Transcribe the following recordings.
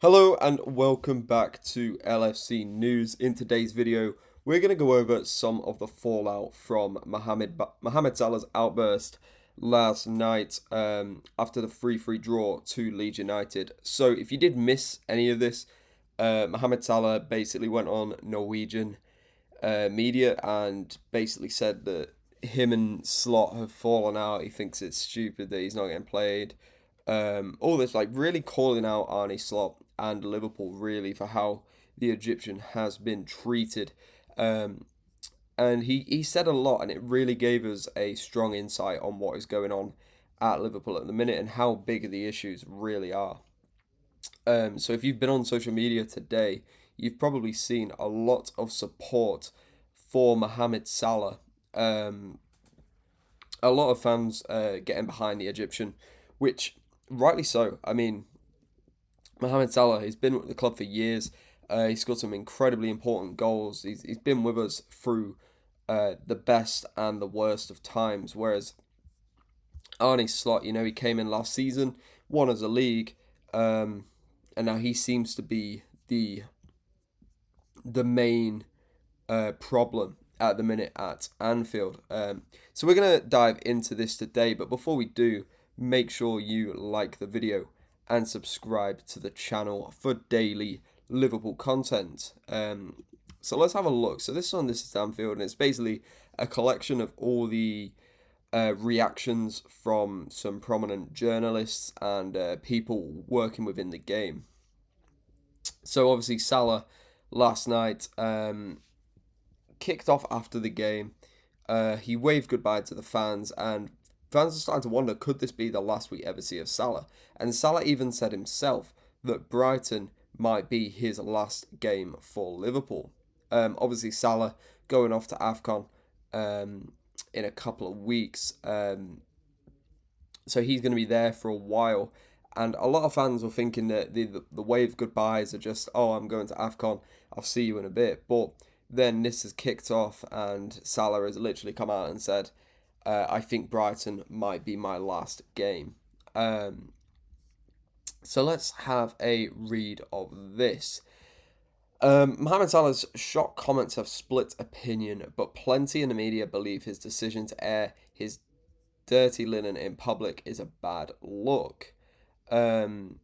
Hello and welcome back to LFC News. In today's video, we're going to go over some of the fallout from Mohamed Salah's outburst last night after the 3-3 draw to Leeds United. So if you did miss any of this, Mohamed Salah basically went on Norwegian media and basically said that him and Slot have fallen out. He thinks it's stupid that he's not getting played. All this, like, really calling out Arne Slot and Liverpool really for how the Egyptian has been treated. Um, and he said a lot, and it really gave us a strong insight on what is going on at Liverpool at the minute and how big the issues really are. So if you've been on social media today, you've probably seen a lot of support for Mohamed Salah. Um, a lot of fans getting behind the Egyptian, which rightly so. I mean, Mohamed Salah, he's been with the club for years. He's scored some incredibly important goals. He's been with us through the best and the worst of times. Whereas Arne Slot, he came in last season, won as a league, and now he seems to be the main problem at the minute at Anfield. So we're gonna dive into this today, but before we do, make sure you like the video and subscribe to the channel for daily Liverpool content. So let's have a look. So this is Anfield, and it's basically a collection of all the reactions from some prominent journalists and people working within the game. So obviously Salah last night kicked off after the game. He waved goodbye to the fans, and fans are starting to wonder, could this be the last we ever see of Salah? And Salah even said himself that Brighton might be his last game for Liverpool. Obviously, Salah going off to AFCON in a couple of weeks. So he's going to be there for a while. And a lot of fans were thinking that the wave goodbyes are just, oh, I'm going to AFCON, I'll see you in a bit. But then this has kicked off, and Salah has literally come out and said, I think Brighton might be my last game. So let's have a read of this. Mohamed Salah's shock comments have split opinion, but plenty in the media believe his decision to air his dirty linen in public is a bad look. Um,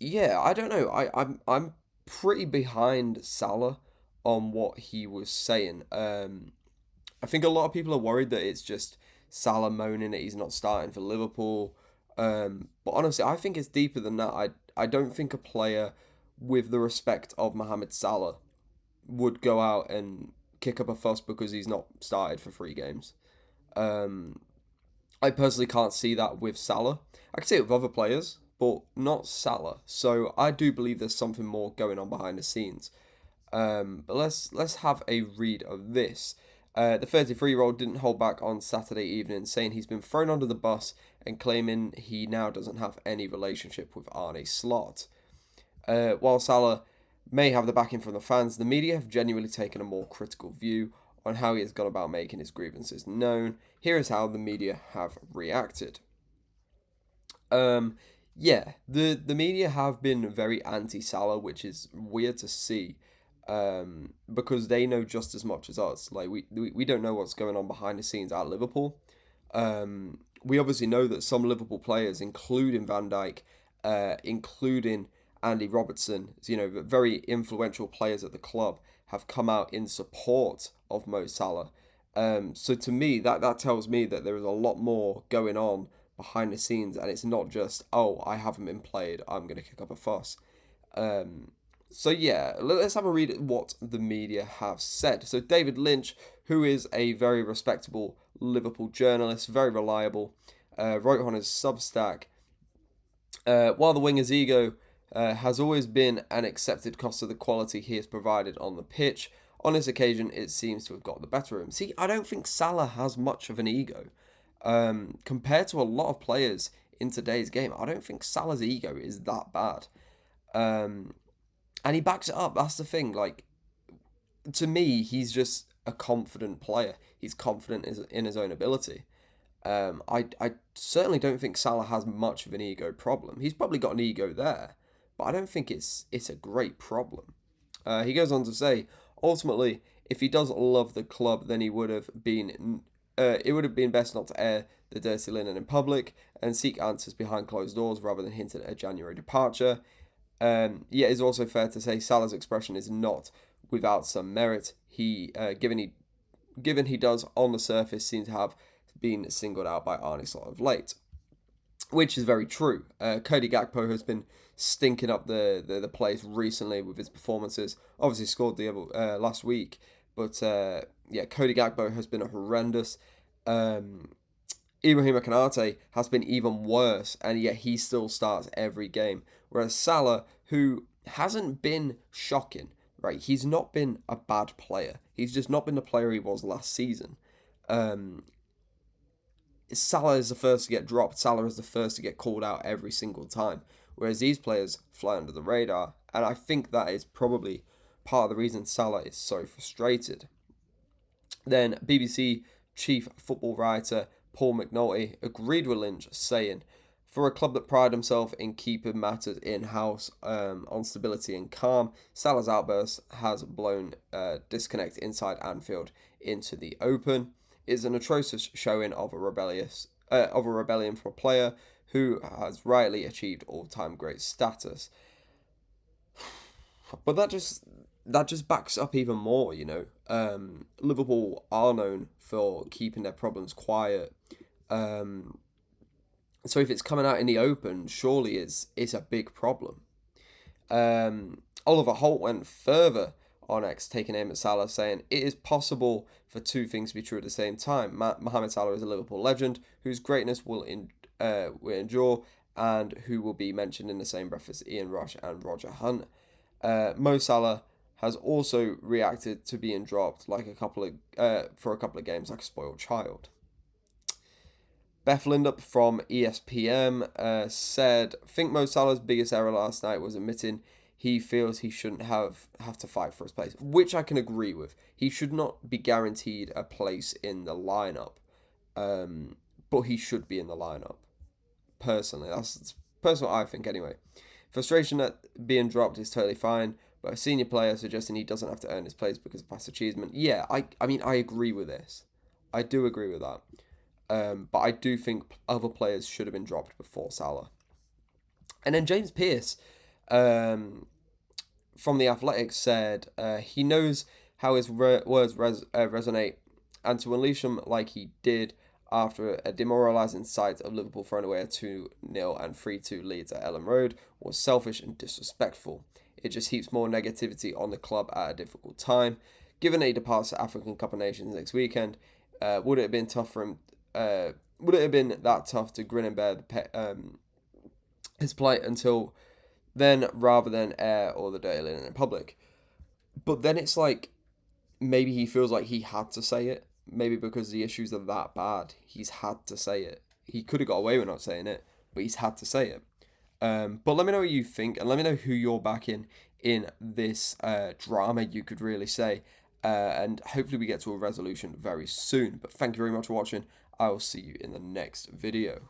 yeah, I don't know. I'm pretty behind Salah on what he was saying. I think a lot of people are worried that it's just Salah moaning that he's not starting for Liverpool. But honestly, I think it's deeper than that. I don't think a player with the respect of Mohamed Salah would go out and kick up a fuss because he's not started for 3 games. Um, I personally can't see that with Salah. I can see it with other players, but not Salah. So I do believe there's something more going on behind the scenes. But let's have a read of this. The 33-year-old didn't hold back on Saturday evening, saying he's been thrown under the bus and claiming he now doesn't have any relationship with Arne Slot. While Salah may have the backing from the fans, the media have genuinely taken a more critical view on how he has gone about making his grievances known. Here is how the media have reacted. Um, yeah, the media have been very anti-Salah, which is weird to see, because they know just as much as us. Like we don't know what's going on behind the scenes at Liverpool. We obviously know that some Liverpool players, including Van Dijk, including Andy Robertson, very influential players at the club, have come out in support of Mo Salah. So to me, that tells me that there is a lot more going on behind the scenes, and it's not just, oh, I haven't been played, I'm going to kick up a fuss. So yeah, let's have a read at what the media have said. So David Lynch, who is a very respectable Liverpool journalist, very reliable, wrote on his Substack, while the winger's ego has always been an accepted cost of the quality he has provided on the pitch, on this occasion it seems to have got the better of him. See, I don't think Salah has much of an ego. Compared to a lot of players in today's game, I don't think Salah's ego is that bad. And he backs it up. That's the thing. Like, to me, he's just a confident player. He's confident in his own ability. I certainly don't think Salah has much of an ego problem. He's probably got an ego there, but I don't think it's a great problem. He goes on to say, ultimately, if he does love the club, then he would have been. It would have been best not to air the dirty linen in public and seek answers behind closed doors rather than hint at a January departure. Yet it's also fair to say Salah's expression is not without some merit. Given he does on the surface seem to have been singled out by Arne Slot of late, which is very true. Cody Gakpo has been stinking up the place recently with his performances. Obviously scored the other last week, but yeah, Cody Gakpo has been horrendous. Ibrahima Konate has been even worse, and yet he still starts every game. Whereas Salah, who hasn't been shocking, right? He's not been a bad player. He's just not been the player he was last season. Salah is the first to get dropped. Salah is the first to get called out every single time. Whereas these players fly under the radar. And I think that is probably part of the reason Salah is so frustrated. Then BBC chief football writer Paul McNulty agreed with Lynch, saying, for a club that pride himself in keeping matters in-house on stability and calm, Salah's outburst has blown disconnect inside Anfield into the open. It's an atrocious showing of a rebellion from a player who has rightly achieved all-time great status. But that just backs up even more, you know. Liverpool are known for keeping their problems quiet. So if it's coming out in the open, surely it's a big problem. Oliver Holt went further on X, taking aim at Salah, saying, it is possible for two things to be true at the same time. Mohamed Salah is a Liverpool legend whose greatness will endure and who will be mentioned in the same breath as Ian Rush and Roger Hunt. Mo Salah has also reacted to being dropped for a couple of games like a spoiled child. Beth Lindup from ESPN said, think Mo Salah's biggest error last night was admitting he feels he shouldn't have to fight for his place, which I can agree with. He should not be guaranteed a place in the lineup, but he should be in the lineup. Personally, that's personal I think anyway. Frustration at being dropped is totally fine, but a senior player suggesting he doesn't have to earn his place because of past achievement, yeah, I mean, I agree with this. I do agree with that. But I do think other players should have been dropped before Salah. And then James Pearce from The Athletic said he knows how his words resonate, and to unleash them like he did after a demoralising sight of Liverpool throwing away a 2-0 and 3-2 leads at Ellen Road was selfish and disrespectful. It just heaps more negativity on the club at a difficult time. Given that he departs the African Cup of Nations next weekend, would it have been tough for him? Would it have been that tough to grin and bear his plight until then, rather than air or the dirty linen in public? But then it's like maybe he feels like he had to say it. Maybe because the issues are that bad, he's had to say it. He could have got away with not saying it, but he's had to say it. But let me know what you think, and let me know who you're backing in this drama, you could really say. And hopefully we get to a resolution very soon. But thank you very much for watching. I will see you in the next video.